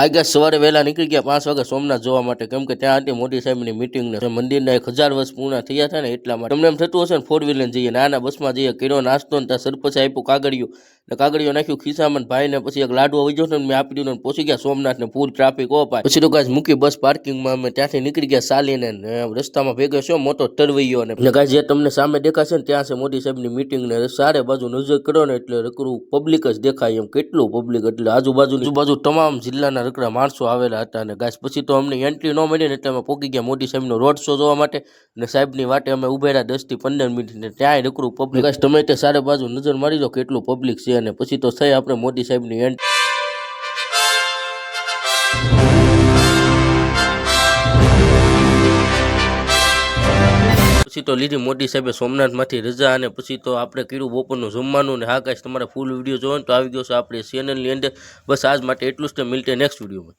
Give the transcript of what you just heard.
આગળ સવારે વહેલા નીકળી ગયા 5 વાગે સોમનાથ જોવા માટે, કેમ કે ત્યાં હતી મોદી સાહેબની મીટિંગ ને મંદિરના 1000 વર્ષ પૂર્ણ થયા હતા ને એટલા માટે તમને એમ થતું હશે ને 4 વ્હીલર જઈએ, ના બસમાં જઈએ, કર્યો નાસ્તો ને ત્યાં સરપંચે આપ્યું કાગળિયું ને કાગળિયો નાખ્યું ખિસ્સામાં, ભાઈને પછી એક લાડવો વજ્યો ને મેં આપી દીધો ને પહોંચી ગયા સોમનાથ ને ફૂલ ટ્રાફિક ઓપાય. પછી તો ગાઈસ મૂકી બસ પાર્કિંગમાં, અમે ત્યાંથી નીકળી ગયા ચાલીને. રસ્તામાં ભેગો છો મોટો તરવૈયો ને ગાઈસ જે તમને સામે દેખાશે ને ત્યાં છે મોદી સાહેબની મીટિંગ ને સારે બાજુ નજર કરો ને એટલે રકડું પબ્લિક જ દેખાય, એમ કેટલું પબ્લિક એટલે આજુબાજુ તમામ જિલ્લાના રકડા માણસો આવેલા હતા. અને ગાઈસ પછી તો અમને એન્ટ્રી ન મળી ને એટલે અમે પહોંચી ગયા મોદી સાહેબનો રોડ શો જોવા માટે ને સાહેબની વાટે અમે ઉભા રહ્યા 10 થી 15 મિનિટ ને ત્યાં રકડું પબ્લિક. ગાઈસ તમે તે સારે બાજુ નજર મારી દો કેટલું પબ્લિક છે. અને પછી તો થઈ આપણે મોદી સાહેબની એન્ટ્રી. પછી તો લીધી મોદી સાહેબે સોમનાથમાંથી રજા અને પછી તો આપણે કર્યું બપોરનું જમવાનું. ને હા ગાઈસ તમારે ફૂલ વિડીયો જોવો ને તો આવી ગયો છે આપણી ચેનલની અંદર. બસ આજ માટે એટલું જ, મિલતે નેક્સ્ટ વિડીયોમાં.